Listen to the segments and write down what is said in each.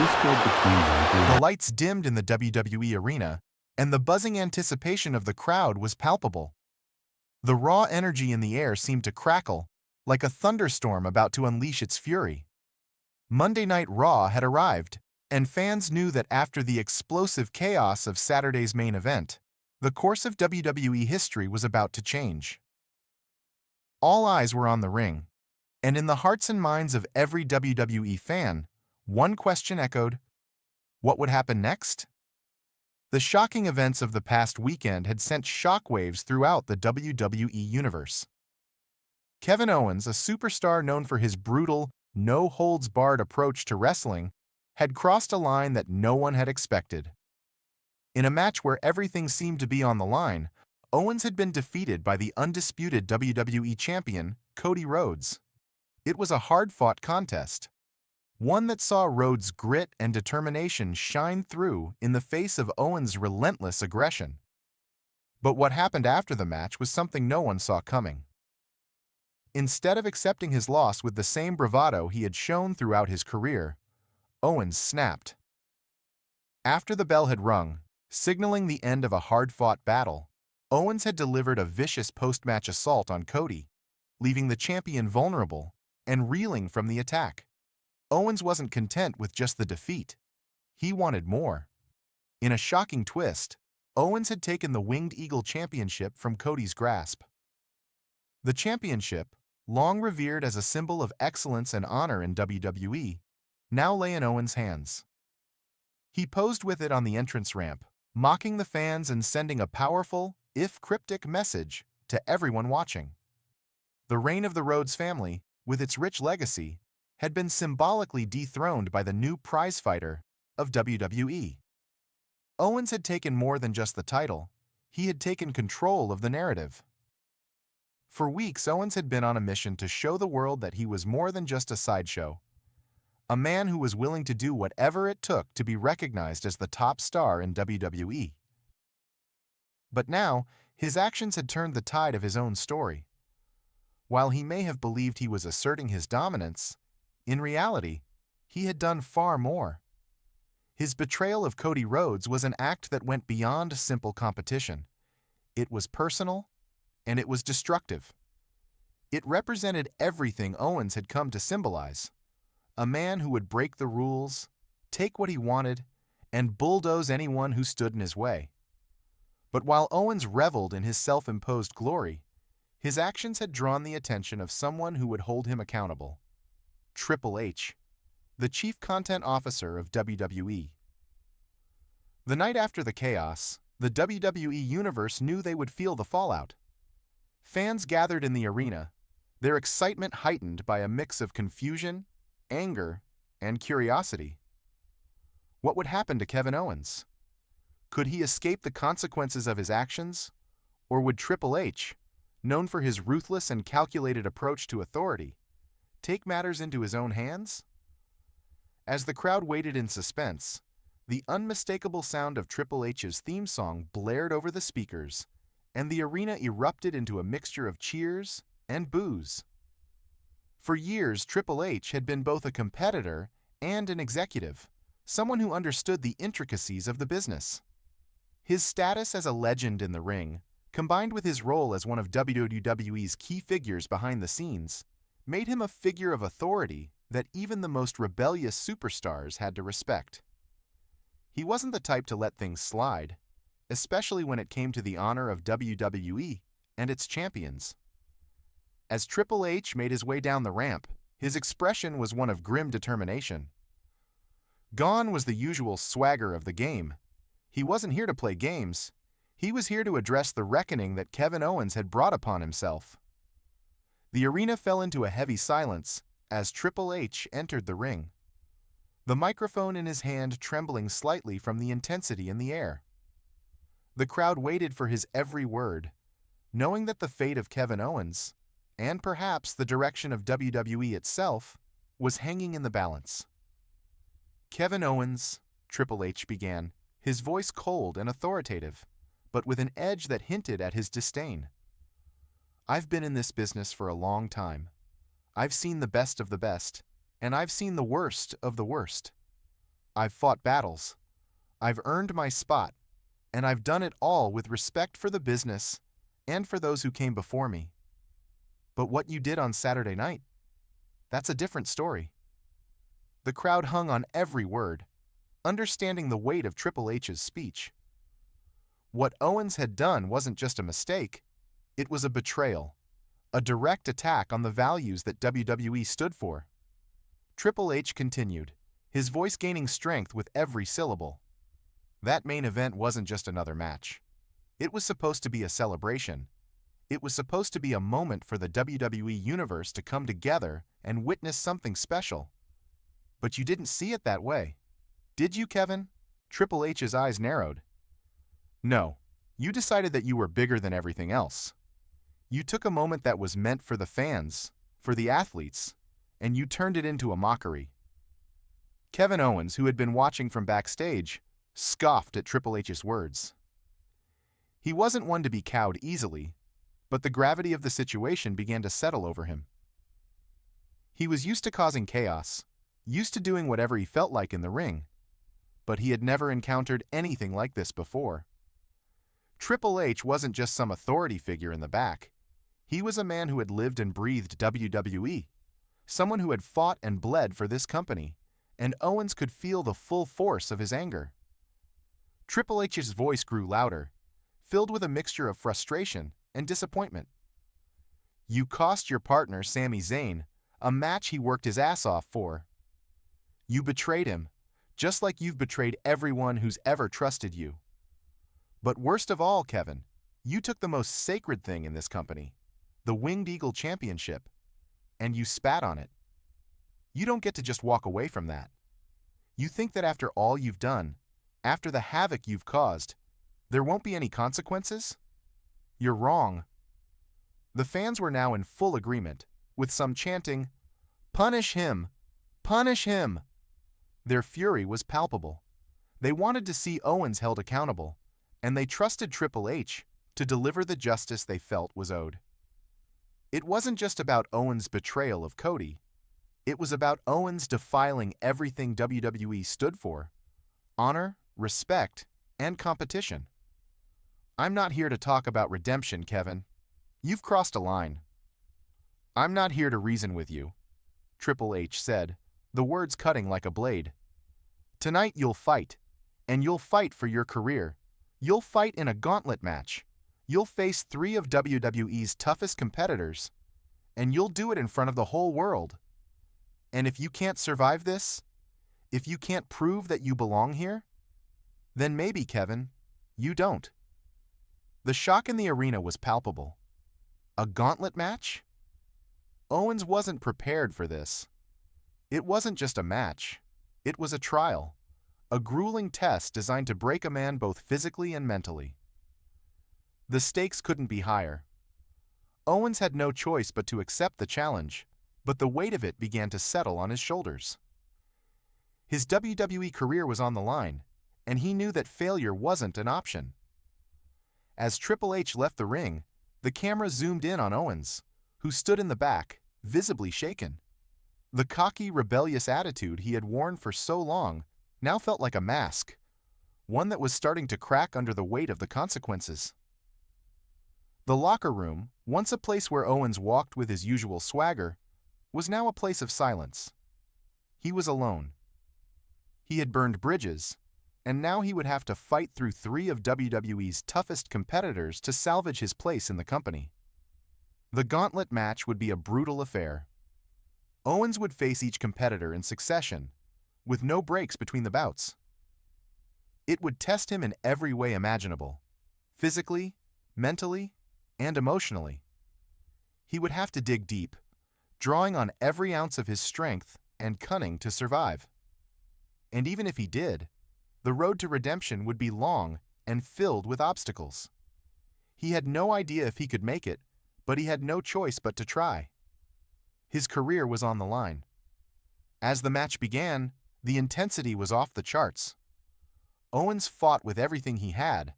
whispered between them. The lights dimmed in the WWE arena, and the buzzing anticipation of the crowd was palpable. The raw energy in the air seemed to crackle, like a thunderstorm about to unleash its fury. Monday Night Raw had arrived, and fans knew that after the explosive chaos of Saturday's main event, the course of WWE history was about to change. All eyes were on the ring, and in the hearts and minds of every WWE fan, one question echoed: what would happen next? The shocking events of the past weekend had sent shockwaves throughout the WWE universe. Kevin Owens, a superstar known for his brutal, no-holds-barred approach to wrestling, had crossed a line that no one had expected. In a match where everything seemed to be on the line, Owens had been defeated by the undisputed WWE champion, Cody Rhodes. It was a hard-fought contest, one that saw Rhodes' grit and determination shine through in the face of Owens' relentless aggression. But what happened after the match was something no one saw coming. Instead of accepting his loss with the same bravado he had shown throughout his career, Owens snapped. After the bell had rung, signaling the end of a hard-fought battle, Owens had delivered a vicious post-match assault on Cody, leaving the champion vulnerable and reeling from the attack. Owens wasn't content with just the defeat. He wanted more. In a shocking twist, Owens had taken the Winged Eagle Championship from Cody's grasp. The championship, long revered as a symbol of excellence and honor in WWE, now lay in Owens' hands. He posed with it on the entrance ramp, mocking the fans and sending a powerful, if cryptic, message to everyone watching. The reign of the Rhodes family, with its rich legacy, had been symbolically dethroned by the new prizefighter of WWE. Owens had taken more than just the title. He had taken control of the narrative. For weeks, Owens had been on a mission to show the world that he was more than just a sideshow, a man who was willing to do whatever it took to be recognized as the top star in WWE. But now, his actions had turned the tide of his own story. While he may have believed he was asserting his dominance, in reality, he had done far more. His betrayal of Cody Rhodes was an act that went beyond simple competition. It was personal, and it was destructive. It represented everything Owens had come to symbolize: a man who would break the rules, take what he wanted, and bulldoze anyone who stood in his way. But while Owens reveled in his self-imposed glory, his actions had drawn the attention of someone who would hold him accountable: Triple H, the chief content officer of WWE. The night after the chaos, the WWE Universe knew they would feel the fallout. Fans gathered in the arena, their excitement heightened by a mix of confusion, anger, and curiosity. What would happen to Kevin Owens? Could he escape the consequences of his actions? Or would Triple H, known for his ruthless and calculated approach to authority, take matters into his own hands? As the crowd waited in suspense, the unmistakable sound of Triple H's theme song blared over the speakers, and the arena erupted into a mixture of cheers and boos. For years, Triple H had been both a competitor and an executive, someone who understood the intricacies of the business. His status as a legend in the ring, combined with his role as one of WWE's key figures behind the scenes, made him a figure of authority that even the most rebellious superstars had to respect. He wasn't the type to let things slide, especially when it came to the honor of WWE and its champions. As Triple H made his way down the ramp, his expression was one of grim determination. Gone was the usual swagger of the game. He wasn't here to play games. He was here to address the reckoning that Kevin Owens had brought upon himself. The arena fell into a heavy silence as Triple H entered the ring, the microphone in his hand trembling slightly from the intensity in the air. The crowd waited for his every word, knowing that the fate of Kevin Owens, and perhaps the direction of WWE itself, was hanging in the balance. Kevin Owens, Triple H began, his voice cold and authoritative, but with an edge that hinted at his disdain. I've been in this business for a long time. I've seen the best of the best, and I've seen the worst of the worst. I've fought battles. I've earned my spot, and I've done it all with respect for the business and for those who came before me. But what you did on Saturday night, that's a different story. The crowd hung on every word, understanding the weight of Triple H's speech. What Owens had done wasn't just a mistake, it was a betrayal, a direct attack on the values that WWE stood for. Triple H continued, his voice gaining strength with every syllable. That main event wasn't just another match. It was supposed to be a celebration. It was supposed to be a moment for the WWE Universe to come together and witness something special. But you didn't see it that way. Did you, Kevin? Triple H's eyes narrowed. No, you decided that you were bigger than everything else. You took a moment that was meant for the fans, for the athletes, and you turned it into a mockery. Kevin Owens, who had been watching from backstage, scoffed at Triple H's words. He wasn't one to be cowed easily, but the gravity of the situation began to settle over him. He was used to causing chaos, used to doing whatever he felt like in the ring, but he had never encountered anything like this before. Triple H wasn't just some authority figure in the back. He was a man who had lived and breathed WWE, someone who had fought and bled for this company, and Owens could feel the full force of his anger. Triple H's voice grew louder, filled with a mixture of frustration and disappointment. You cost your partner, Sami Zayn, a match he worked his ass off for. You betrayed him, just like you've betrayed everyone who's ever trusted you. But worst of all, Kevin, you took the most sacred thing in this company, the Winged Eagle Championship, and you spat on it. You don't get to just walk away from that. You think that after all you've done, after the havoc you've caused, there won't be any consequences? You're wrong. The fans were now in full agreement, with some chanting, "Punish him! Punish him!" Their fury was palpable. They wanted to see Owens held accountable, and they trusted Triple H to deliver the justice they felt was owed. It wasn't just about Owens' betrayal of Cody. It was about Owens defiling everything WWE stood for: honor, respect, and competition. I'm not here to talk about redemption, Kevin. You've crossed a line. I'm not here to reason with you, Triple H said, the words cutting like a blade. Tonight you'll fight, and you'll fight for your career. You'll fight in a gauntlet match. You'll face 3 of WWE's toughest competitors, and you'll do it in front of the whole world. And if you can't survive this, if you can't prove that you belong here, then maybe, Kevin, you don't. The shock in the arena was palpable. A gauntlet match? Owens wasn't prepared for this. It wasn't just a match. It was a trial, a grueling test designed to break a man both physically and mentally. The stakes couldn't be higher. Owens had no choice but to accept the challenge, but the weight of it began to settle on his shoulders. His WWE career was on the line, and he knew that failure wasn't an option. As Triple H left the ring, the camera zoomed in on Owens, who stood in the back, visibly shaken. The cocky, rebellious attitude he had worn for so long now felt like a mask, one that was starting to crack under the weight of the consequences. The locker room, once a place where Owens walked with his usual swagger, was now a place of silence. He was alone. He had burned bridges, and now he would have to fight through 3 of WWE's toughest competitors to salvage his place in the company. The gauntlet match would be a brutal affair. Owens would face each competitor in succession, with no breaks between the bouts. It would test him in every way imaginable, physically, mentally, and emotionally. He would have to dig deep, drawing on every ounce of his strength and cunning to survive. And even if he did, the road to redemption would be long and filled with obstacles. He had no idea if he could make it, but he had no choice but to try. His career was on the line. As the match began, the intensity was off the charts. Owens fought with everything he had,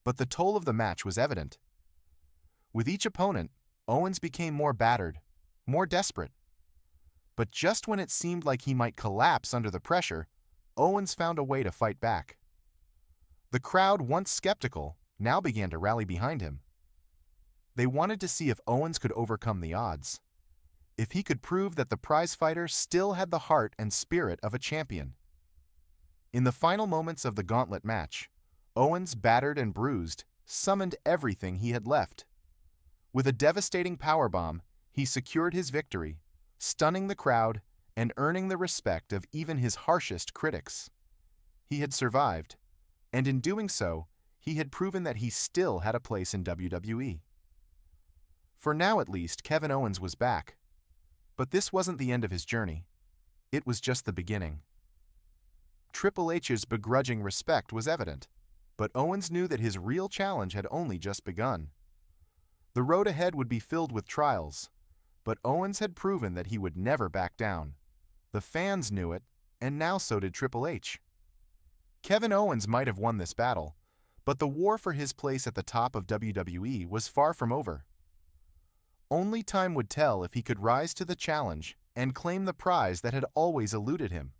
but the toll of the match was evident. With each opponent, Owens became more battered, more desperate. But just when it seemed like he might collapse under the pressure, Owens found a way to fight back. The crowd, once skeptical, now began to rally behind him. They wanted to see if Owens could overcome the odds, if he could prove that the prizefighter still had the heart and spirit of a champion. In the final moments of the gauntlet match, Owens, battered and bruised, summoned everything he had left. With a devastating powerbomb, he secured his victory, stunning the crowd and earning the respect of even his harshest critics. He had survived, and in doing so, he had proven that he still had a place in WWE. For now at least, Kevin Owens was back. But this wasn't the end of his journey. It was just the beginning. Triple H's begrudging respect was evident, but Owens knew that his real challenge had only just begun. The road ahead would be filled with trials, but Owens had proven that he would never back down. The fans knew it, and now so did Triple H. Kevin Owens might have won this battle, but the war for his place at the top of WWE was far from over. Only time would tell if he could rise to the challenge and claim the prize that had always eluded him.